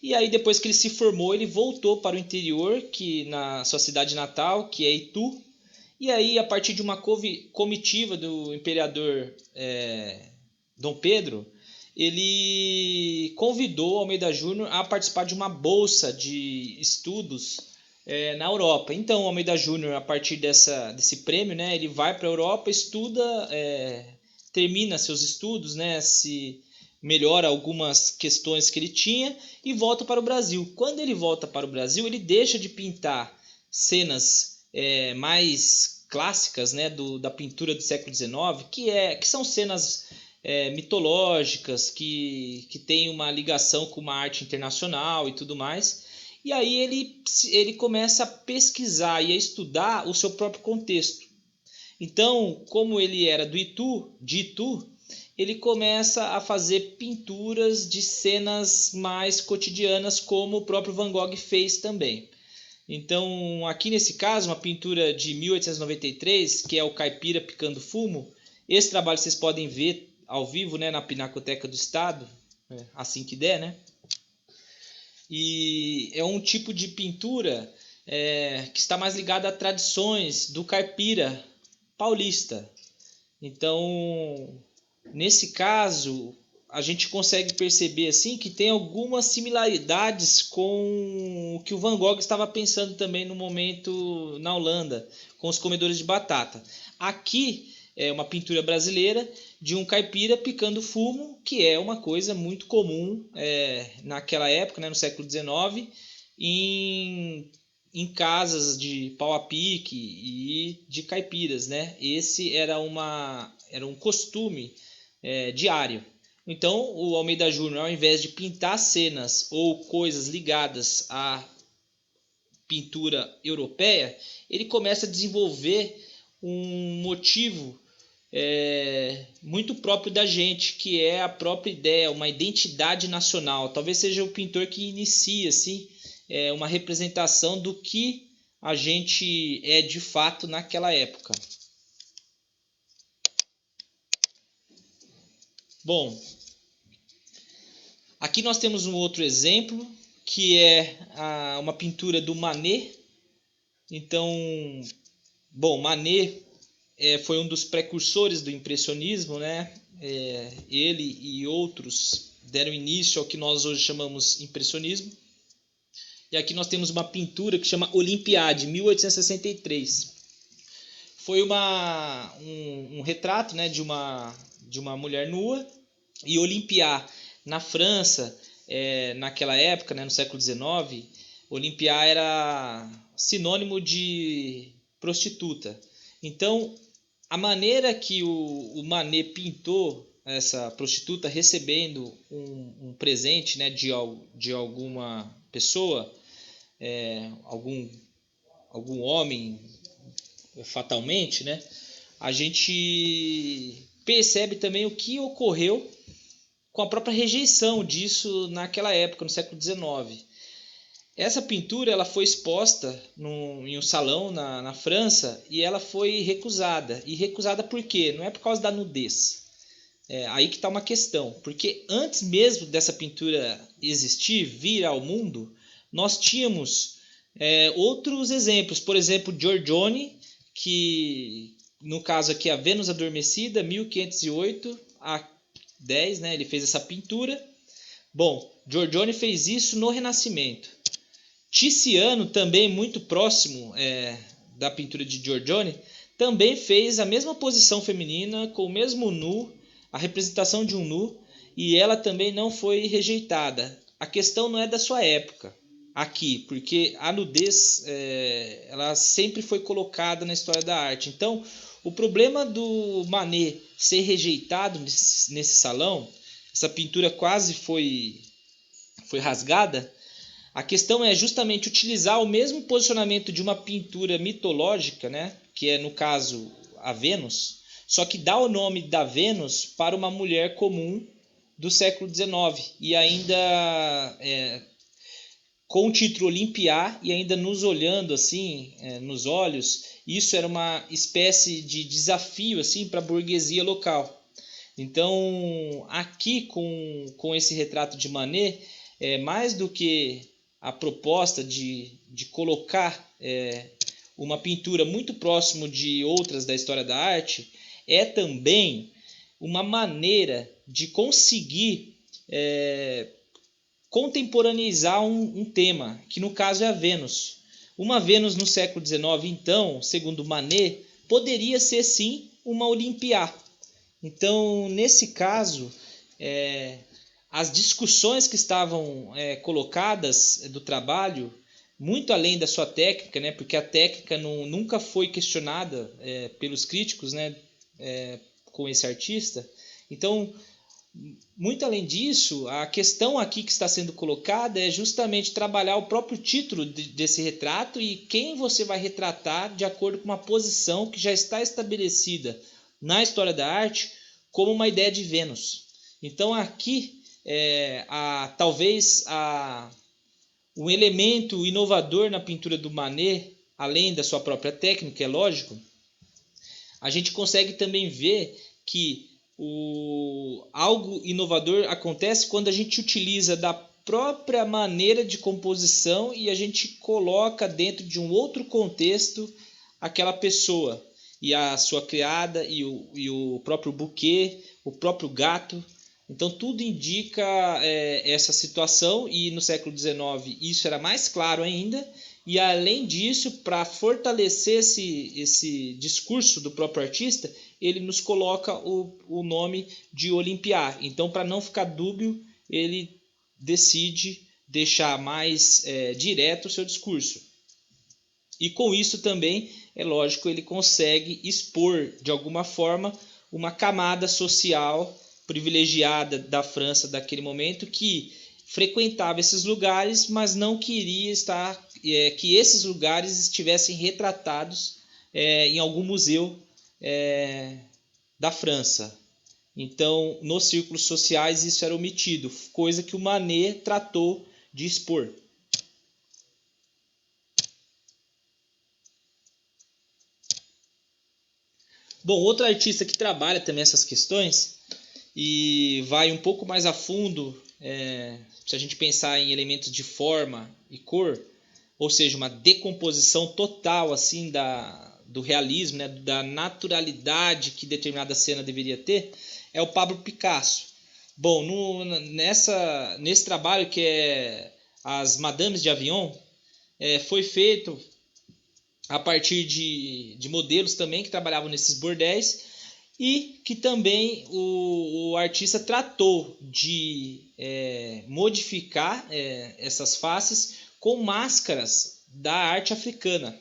E aí, depois que ele se formou, ele voltou para o interior, que na sua cidade natal, que é Itu. E aí, a partir de uma comitiva do imperador Dom Pedro, ele convidou Almeida Júnior a participar de uma bolsa de estudos na Europa. Então, Almeida Júnior, a partir desse prêmio, né, ele vai para a Europa, estuda, termina seus estudos, né, se melhora algumas questões que ele tinha e volta para o Brasil. Quando ele volta para o Brasil, ele deixa de pintar cenas mais clássicas, né, da pintura do século XIX, que são cenas mitológicas, que tem uma ligação com uma arte internacional e tudo mais. E aí ele começa a pesquisar e a estudar o seu próprio contexto. Então, como ele era de Itu, ele começa a fazer pinturas de cenas mais cotidianas, como o próprio Van Gogh fez também. Então, aqui nesse caso, uma pintura de 1893, que é o Caipira Picando Fumo. Esse trabalho vocês podem ver ao vivo, né, na Pinacoteca do Estado, assim que der, né? E é um tipo de pintura que está mais ligada a tradições do caipira paulista. Então, nesse caso, a gente consegue perceber assim que tem algumas similaridades com o que o Van Gogh estava pensando também no momento na Holanda, com os comedores de batata. Aqui é uma pintura brasileira de um caipira picando fumo, que é uma coisa muito comum naquela época, né, no século XIX, em casas de pau a pique e de caipiras, né? Esse era um costume diário. Então, o Almeida Júnior, ao invés de pintar cenas ou coisas ligadas à pintura europeia, ele começa a desenvolver um motivo muito próprio da gente, que é a própria ideia, uma identidade nacional. Talvez seja o pintor que inicia assim, uma representação do que a gente é de fato naquela época. Bom, aqui nós temos um outro exemplo, que é uma pintura do Manet. Então, bom, Manet foi um dos precursores do impressionismo, né? Ele e outros deram início ao que nós hoje chamamos impressionismo. E aqui nós temos uma pintura que chama Olympiade, 1863. Foi um retrato, né, de uma mulher nua. E Olympia, na França, naquela época, né, no século XIX, Olympia era sinônimo de prostituta. Então, a maneira que o Manet pintou essa prostituta recebendo um presente, né, de alguma pessoa, algum homem, fatalmente, né, a gente percebe também o que ocorreu com a própria rejeição disso naquela época, no século XIX. Essa pintura ela foi exposta em um salão na França e ela foi recusada. E recusada por quê? Não é por causa da nudez. aí que está uma questão, porque antes mesmo dessa pintura existir, vir ao mundo, nós tínhamos outros exemplos, por exemplo, Giorgione, que no caso aqui a Vênus Adormecida, 1508 a 10, né, ele fez essa pintura. Bom, Giorgione fez isso no Renascimento. Tiziano, também muito próximo da pintura de Giorgione, também fez a mesma posição feminina, com o mesmo nu, a representação de um nu, e ela também não foi rejeitada. A questão não é da sua época aqui, porque a nudez ela sempre foi colocada na história da arte. Então, o problema do Manet ser rejeitado nesse salão, essa pintura quase foi rasgada. A questão é justamente utilizar o mesmo posicionamento de uma pintura mitológica, né, que é no caso a Vênus, só que dá o nome da Vênus para uma mulher comum do século XIX e ainda com o título Olimpiar e ainda nos olhando assim nos olhos. Isso era uma espécie de desafio assim para a burguesia local. Então aqui com esse retrato de Manet, mais do que a proposta de colocar uma pintura muito próximo de outras da história da arte, é também uma maneira de conseguir contemporaneizar um tema, que no caso é a Vênus. Uma Vênus no século XIX, então, segundo Manet, poderia ser sim uma Olimpiá. Então, nesse caso, as discussões que estavam colocadas do trabalho, muito além da sua técnica, né, porque a técnica nunca foi questionada pelos críticos, né, com esse artista. Então, muito além disso, a questão aqui que está sendo colocada é justamente trabalhar o próprio título desse retrato e quem você vai retratar de acordo com uma posição que já está estabelecida na história da arte como uma ideia de Vênus. Então aqui talvez um elemento inovador na pintura do Manet, além da sua própria técnica, é lógico, a gente consegue também ver que algo inovador acontece quando a gente utiliza da própria maneira de composição e a gente coloca dentro de um outro contexto aquela pessoa e a sua criada e o próprio buquê, o próprio gato. Então tudo indica essa situação, e no século XIX isso era mais claro ainda. E além disso, para fortalecer esse discurso do próprio artista, ele nos coloca o nome de Olimpiar. Então, para não ficar dúbio, ele decide deixar mais direto o seu discurso. E com isso também, é lógico, ele consegue expor de alguma forma uma camada social privilegiada da França daquele momento, que frequentava esses lugares, mas não queria que esses lugares estivessem retratados em algum museu da França. Então, nos círculos sociais isso era omitido, coisa que o Manet tratou de expor. Bom, outro artista que trabalha também essas questões e vai um pouco mais a fundo, se a gente pensar em elementos de forma e cor, ou seja, uma decomposição total assim do realismo, né, da naturalidade que determinada cena deveria ter, é o Pablo Picasso. Bom, nesse trabalho que é As Madames de Avion, foi feito a partir de modelos também que trabalhavam nesses bordéis, e que também o artista tratou de modificar essas faces com máscaras da arte africana.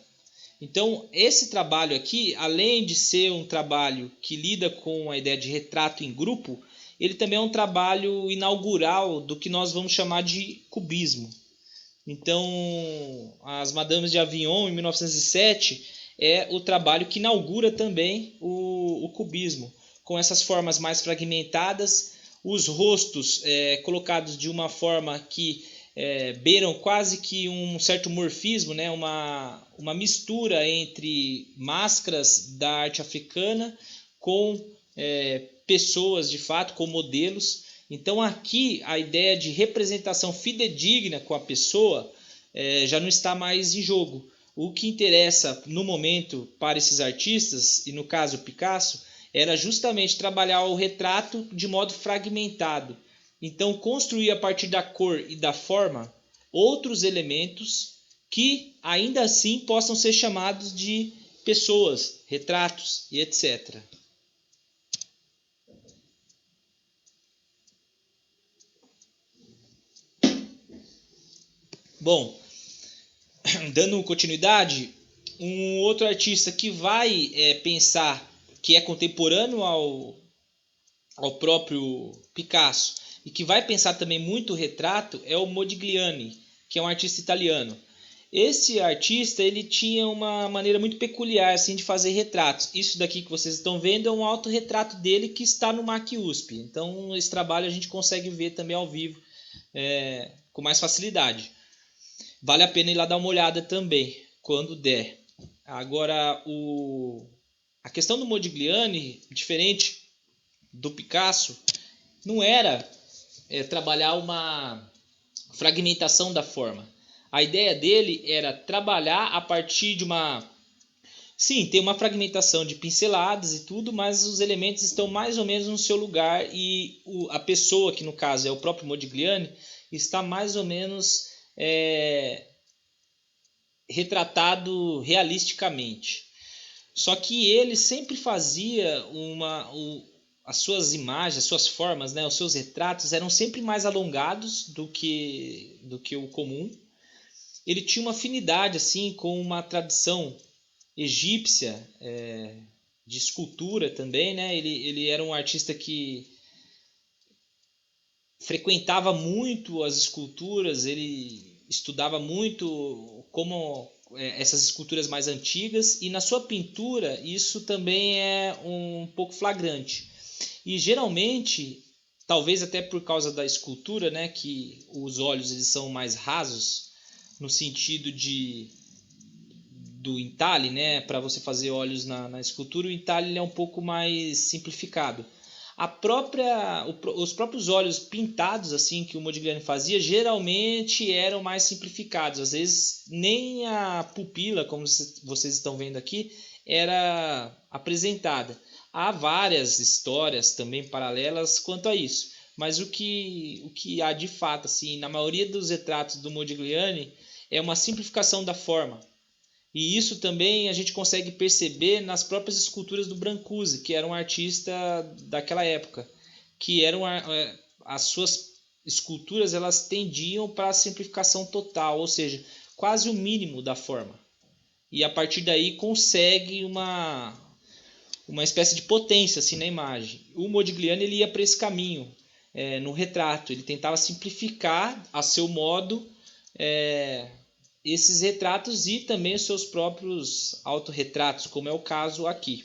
Então, esse trabalho aqui, além de ser um trabalho que lida com a ideia de retrato em grupo, ele também é um trabalho inaugural do que nós vamos chamar de cubismo. Então, As Madames de Avion, em 1907, é o trabalho que inaugura também o cubismo, com essas formas mais fragmentadas, os rostos colocados de uma forma que beiram quase que um certo morfismo, né? uma mistura entre máscaras da arte africana com pessoas de fato, com modelos. Então aqui a ideia de representação fidedigna com a pessoa já não está mais em jogo. O que interessa no momento para esses artistas, e no caso Picasso, era justamente trabalhar o retrato de modo fragmentado. Então construir a partir da cor e da forma outros elementos que ainda assim possam ser chamados de pessoas, retratos e etc. Bom, dando continuidade, um outro artista que vai pensar que é contemporâneo ao próprio Picasso e que vai pensar também muito o retrato é o Modigliani, que é um artista italiano. Esse artista ele tinha uma maneira muito peculiar assim, de fazer retratos. Isso daqui que vocês estão vendo é um autorretrato dele que está no MAC USP. Então esse trabalho a gente consegue ver também ao vivo com mais facilidade. Vale a pena ir lá dar uma olhada também, quando der. Agora, a questão do Modigliani, diferente do Picasso, não era trabalhar uma fragmentação da forma. A ideia dele era trabalhar a partir de uma... Sim, tem uma fragmentação de pinceladas e tudo, mas os elementos estão mais ou menos no seu lugar e a pessoa, que no caso é o próprio Modigliani, está mais ou menos retratado realisticamente. Só que ele sempre fazia as suas imagens, as suas formas, né, os seus retratos eram sempre mais alongados do que o comum. Ele tinha uma afinidade assim com uma tradição egípcia de escultura também, né? Ele era um artista que frequentava muito as esculturas, ele estudava muito como essas esculturas mais antigas, e na sua pintura isso também é um pouco flagrante. E geralmente, talvez até por causa da escultura, né, que os olhos eles são mais rasos, no sentido do entalhe, né, para você fazer olhos na escultura, o entalhe ele é um pouco mais simplificado. Os próprios olhos pintados assim que o Modigliani fazia geralmente eram mais simplificados. Às vezes nem a pupila, como vocês estão vendo aqui, era apresentada. Há várias histórias também paralelas quanto a isso. Mas o que há de fato assim, na maioria dos retratos do Modigliani é uma simplificação da forma. E isso também a gente consegue perceber nas próprias esculturas do Brancusi, que era um artista daquela época, que eram as suas esculturas elas tendiam para a simplificação total, ou seja, quase o mínimo da forma. E a partir daí consegue uma espécie de potência assim na imagem. O Modigliani ele ia para esse caminho no retrato, ele tentava simplificar a seu modo esses retratos e também os seus próprios autorretratos, como é o caso aqui.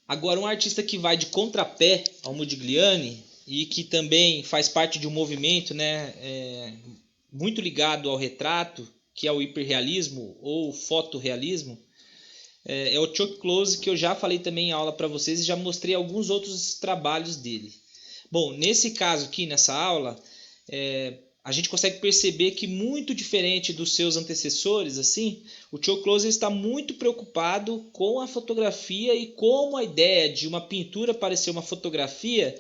Agora, um artista que vai de contrapé ao Modigliani e que também faz parte de um movimento muito ligado ao retrato, que é o hiperrealismo ou fotorrealismo, é o Chuck Close, que eu já falei também em aula para vocês e já mostrei alguns outros trabalhos dele. Bom, nesse caso aqui, nessa aula, a gente consegue perceber que, muito diferente dos seus antecessores, assim, o Chuck Close está muito preocupado com a fotografia e como a ideia de uma pintura parecer uma fotografia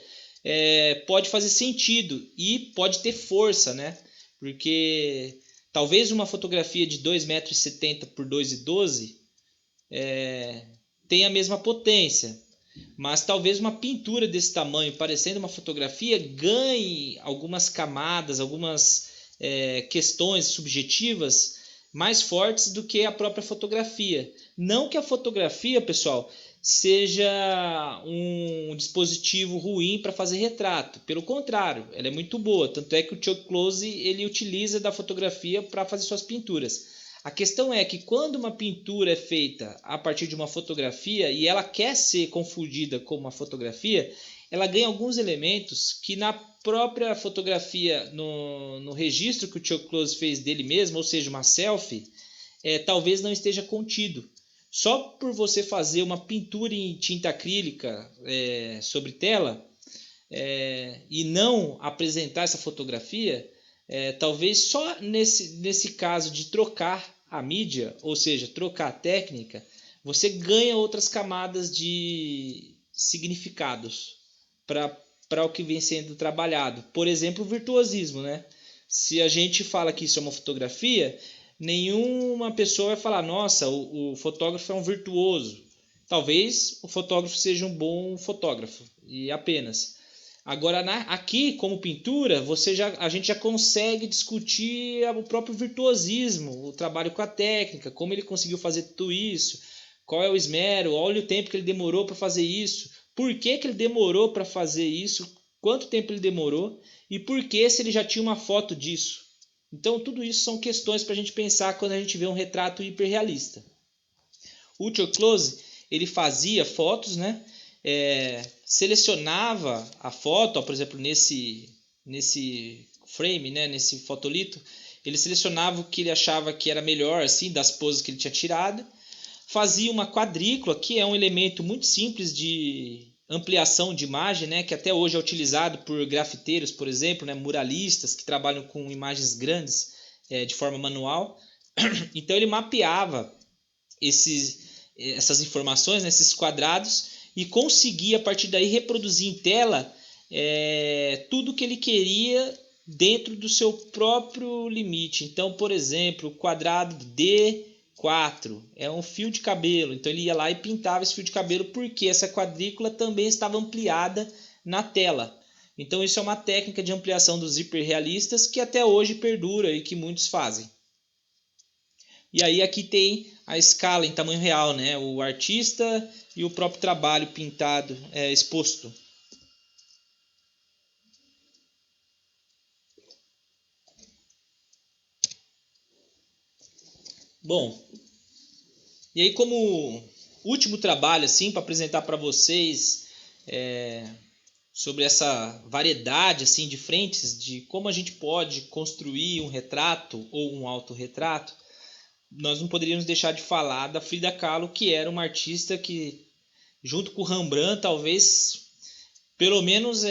pode fazer sentido e pode ter força, né? Porque talvez uma fotografia de 2,70 m por 2,12 tenha a mesma potência, mas talvez uma pintura desse tamanho, parecendo uma fotografia, ganhe algumas camadas, algumas questões subjetivas mais fortes do que a própria fotografia. Não que a fotografia, pessoal, seja um dispositivo ruim para fazer retrato. Pelo contrário, ela é muito boa. Tanto é que o Chuck Close ele utiliza da fotografia para fazer suas pinturas. A questão é que quando uma pintura é feita a partir de uma fotografia e ela quer ser confundida com uma fotografia, ela ganha alguns elementos que na própria fotografia, no registro que o Chuck Close fez dele mesmo, ou seja, uma selfie, talvez não esteja contido. Só por você fazer uma pintura em tinta acrílica sobre tela e não apresentar essa fotografia, talvez só nesse caso de trocar a mídia, ou seja, trocar a técnica, você ganha outras camadas de significados para o que vem sendo trabalhado. Por exemplo, o virtuosismo, né? Se a gente fala que isso é uma fotografia, nenhuma pessoa vai falar, nossa, o fotógrafo é um virtuoso. Talvez o fotógrafo seja um bom fotógrafo, e apenas. Agora, aqui, como pintura, a gente já consegue discutir o próprio virtuosismo, o trabalho com a técnica, como ele conseguiu fazer tudo isso, qual é o esmero, olha o tempo que ele demorou para fazer isso, por que ele demorou para fazer isso, quanto tempo ele demorou e por que se ele já tinha uma foto disso. Então, tudo isso são questões para a gente pensar quando a gente vê um retrato hiperrealista. O Ultra Close, ele fazia fotos, né? Selecionava a foto, ó, por exemplo, nesse frame, né? Nesse fotolito, ele selecionava o que ele achava que era melhor, assim, das poses que ele tinha tirado. Fazia uma quadrícula, que é um elemento muito simples de ampliação de imagem, né, que até hoje é utilizado por grafiteiros, por exemplo, né, muralistas que trabalham com imagens grandes de forma manual. Então ele mapeava essas informações, né, esses quadrados, e conseguia a partir daí reproduzir em tela tudo que ele queria dentro do seu próprio limite. Então, por exemplo, o quadrado D4 é um fio de cabelo, então ele ia lá e pintava esse fio de cabelo porque essa quadrícula também estava ampliada na tela. Então isso é uma técnica de ampliação dos hiperrealistas que até hoje perdura e que muitos fazem. E aí aqui tem a escala em tamanho real, né? O artista e o próprio trabalho pintado exposto. Bom, e aí como último trabalho assim para apresentar para vocês sobre essa variedade assim de frentes de como a gente pode construir um retrato ou um autorretrato, nós não poderíamos deixar de falar da Frida Kahlo, que era uma artista que, junto com Rembrandt, talvez, pelo menos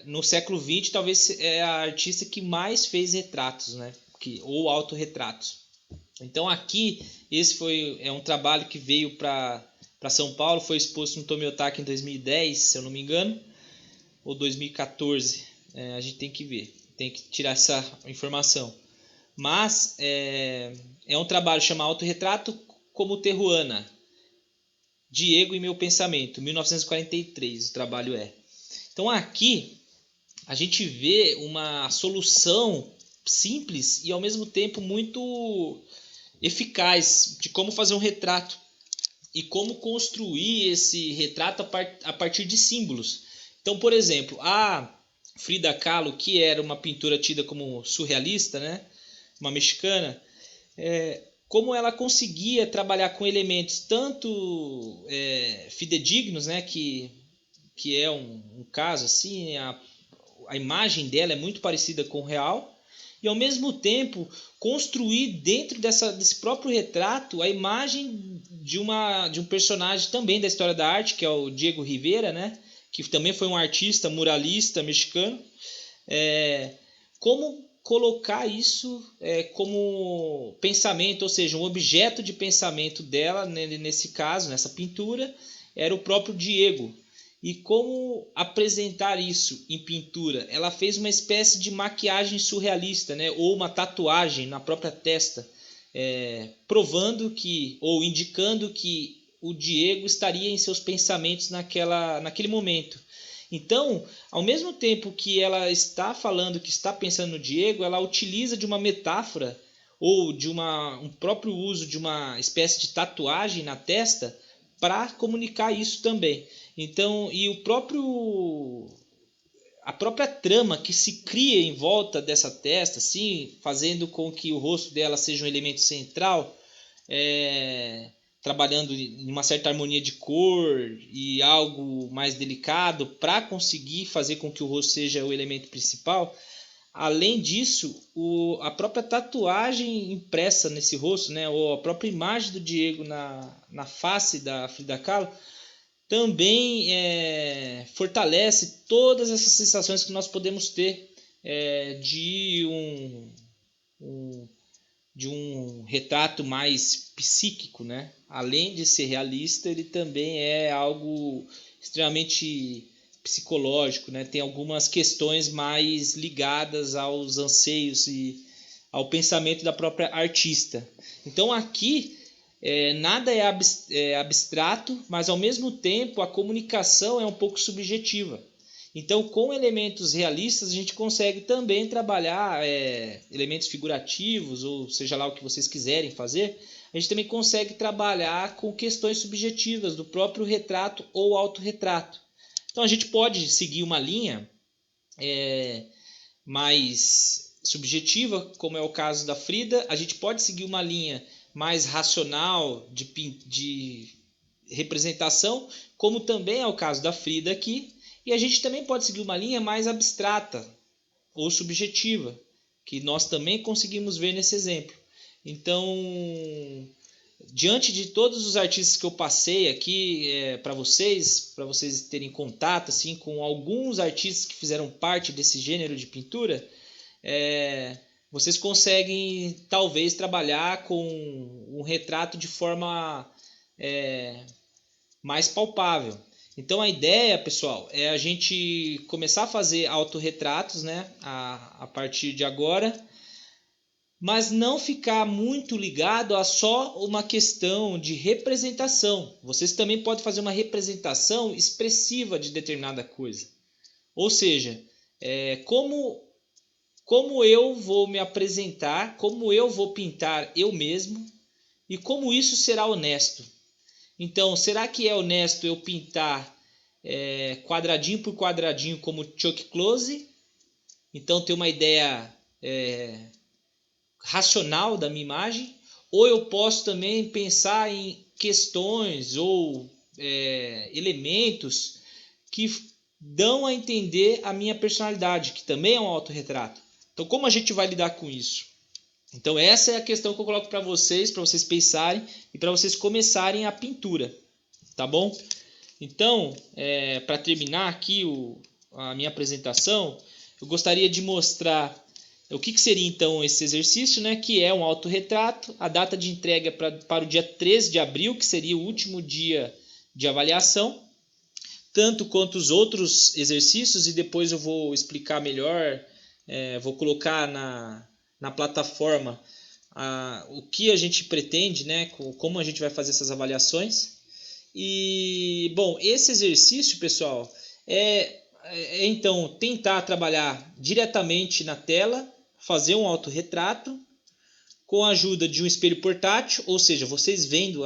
no século XX, talvez é a artista que mais fez retratos, né? Ou autorretratos. Então aqui, esse é um trabalho que veio para São Paulo, foi exposto no Tomiotaki em 2010, se eu não me engano, ou 2014, a gente tem que ver, tem que tirar essa informação. Mas é um trabalho chamado Autorretrato como Terruana, Diego e Meu Pensamento, 1943, o trabalho é. Então aqui a gente vê uma solução simples e ao mesmo tempo muito eficaz de como fazer um retrato e como construir esse retrato a partir de símbolos. Então, por exemplo, a Frida Kahlo, que era uma pintora tida como surrealista, né? Uma mexicana, como ela conseguia trabalhar com elementos tanto fidedignos, né? Que é um caso assim, a imagem dela é muito parecida com o real, e ao mesmo tempo construir dentro desse próprio retrato a imagem de um personagem também da história da arte, que é o Diego Rivera, né? Que também foi um artista muralista mexicano. Como colocar isso como pensamento, ou seja, um objeto de pensamento dela, nesse caso, nessa pintura, era o próprio Diego. E como apresentar isso em pintura? Ela fez uma espécie de maquiagem surrealista, né? Ou uma tatuagem na própria testa, provando que, ou indicando que o Diego estaria em seus pensamentos naquele momento. Então, ao mesmo tempo que ela está falando que está pensando no Diego, ela utiliza de uma metáfora ou de um próprio uso de uma espécie de tatuagem na testa para comunicar isso também. Então, e a própria trama que se cria em volta dessa testa, assim, fazendo com que o rosto dela seja um elemento central, trabalhando em uma certa harmonia de cor e algo mais delicado para conseguir fazer com que o rosto seja o elemento principal, Além disso, a própria tatuagem impressa nesse rosto, né, ou a própria imagem do Diego na face da Frida Kahlo, também fortalece todas essas sensações que nós podemos ter de um de um retrato mais psíquico, né? Além de ser realista, ele também é algo extremamente psicológico, né? Tem algumas questões mais ligadas aos anseios e ao pensamento da própria artista. Então aqui nada é abstrato, mas ao mesmo tempo a comunicação é um pouco subjetiva. Então, com elementos realistas, a gente consegue também trabalhar elementos figurativos, ou seja lá o que vocês quiserem fazer. A gente também consegue trabalhar com questões subjetivas do próprio retrato ou autorretrato. Então, a gente pode seguir uma linha mais subjetiva, como é o caso da Frida. A gente pode seguir uma linha mais racional de representação, como também é o caso da Frida aqui. E a gente também pode seguir uma linha mais abstrata ou subjetiva, que nós também conseguimos ver nesse exemplo. Então, diante de todos os artistas que eu passei aqui para vocês terem contato assim, com alguns artistas que fizeram parte desse gênero de pintura, vocês conseguem talvez trabalhar com um retrato de forma mais palpável. Então a ideia, pessoal, é a gente começar a fazer autorretratos, né, a partir de agora, mas não ficar muito ligado a só uma questão de representação. Vocês também podem fazer uma representação expressiva de determinada coisa. Ou seja, como eu vou me apresentar, como eu vou pintar eu mesmo e como isso será honesto. Então, será que é honesto eu pintar quadradinho por quadradinho como Chuck Close? Então, ter uma ideia racional da minha imagem? Ou eu posso também pensar em questões ou elementos que dão a entender a minha personalidade, que também é um autorretrato. Então, como a gente vai lidar com isso? Então, essa é a questão que eu coloco para vocês pensarem e para vocês começarem a pintura, tá bom? Então, para terminar aqui a minha apresentação, eu gostaria de mostrar o que seria então esse exercício, né? Que é um autorretrato. A data de entrega é para o dia 13 de abril, que seria o último dia de avaliação, tanto quanto os outros exercícios, e depois eu vou explicar melhor, vou colocar na plataforma o que a gente pretende, né? Como a gente vai fazer essas avaliações. E, bom, esse exercício, pessoal, então tentar trabalhar diretamente na tela, fazer um autorretrato com a ajuda de um espelho portátil, ou seja, vocês vendo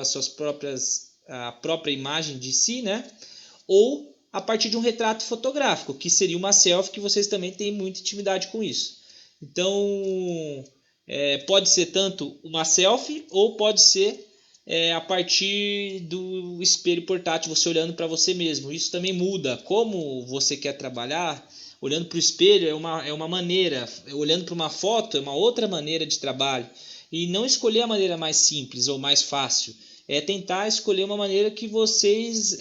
a própria imagem de si, né? Ou a partir de um retrato fotográfico, que seria uma selfie, que vocês também têm muita intimidade com isso. Então, pode ser tanto uma selfie ou pode ser a partir do espelho portátil, você olhando para você mesmo. Isso também muda. Como você quer trabalhar, olhando para o espelho é uma maneira, olhando para uma foto é uma outra maneira de trabalho. E não escolher a maneira mais simples ou mais fácil. É tentar escolher uma maneira que vocês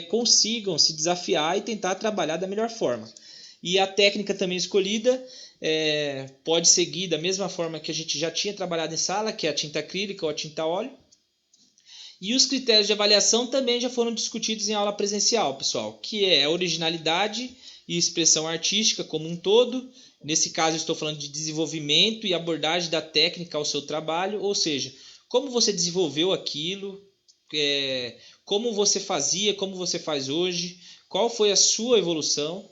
consigam se desafiar e tentar trabalhar da melhor forma. E a técnica também escolhida pode seguir da mesma forma que a gente já tinha trabalhado em sala, que é a tinta acrílica ou a tinta a óleo. E os critérios de avaliação também já foram discutidos em aula presencial, pessoal, que é a originalidade e expressão artística como um todo. Nesse caso, eu estou falando de desenvolvimento e abordagem da técnica ao seu trabalho, ou seja, como você desenvolveu aquilo, como você fazia, como você faz hoje, qual foi a sua evolução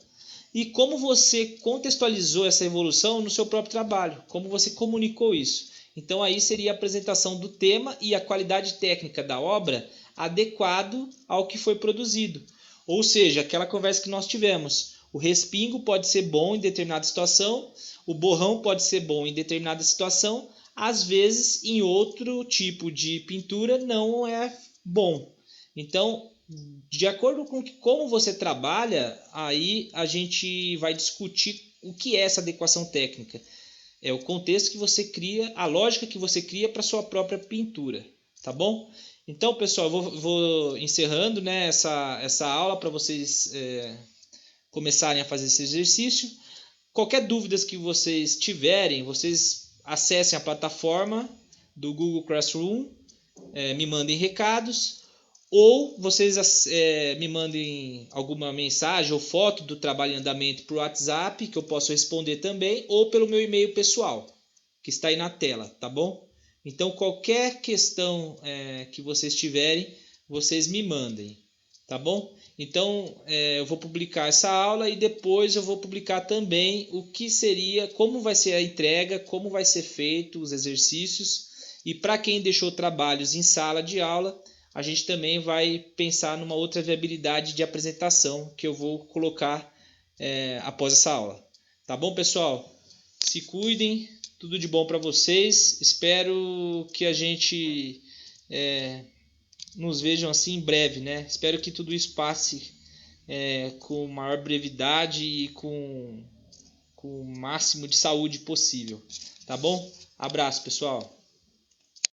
e como você contextualizou essa evolução no seu próprio trabalho, como você comunicou isso. Então aí seria a apresentação do tema e a qualidade técnica da obra adequado ao que foi produzido. Ou seja, aquela conversa que nós tivemos. O respingo pode ser bom em determinada situação, o borrão pode ser bom em determinada situação, às vezes em outro tipo de pintura não é bom. Então, de acordo com como você trabalha, aí a gente vai discutir o que é essa adequação técnica? É o contexto que você cria, a lógica que você cria para sua própria pintura, tá bom? Então, pessoal, vou encerrando, né, essa aula para vocês começarem a fazer esse exercício. Qualquer dúvidas que vocês tiverem, vocês acessem a plataforma do Google Classroom, me mandem recados, ou vocês me mandem alguma mensagem ou foto do trabalho em andamento por WhatsApp, que eu posso responder também, ou pelo meu e-mail pessoal, que está aí na tela, tá bom? Então, qualquer questão que vocês tiverem, vocês me mandem, tá bom? Então, eu vou publicar essa aula e depois eu vou publicar também o que seria, como vai ser a entrega, como vai ser feito os exercícios. E para quem deixou trabalhos em sala de aula, a gente também vai pensar numa outra viabilidade de apresentação que eu vou colocar após essa aula. Tá bom, pessoal? Se cuidem, tudo de bom para vocês. Espero que a gente nos vejam assim em breve, né? Espero que tudo isso passe com maior brevidade e com o máximo de saúde possível. Tá bom? Abraço, pessoal.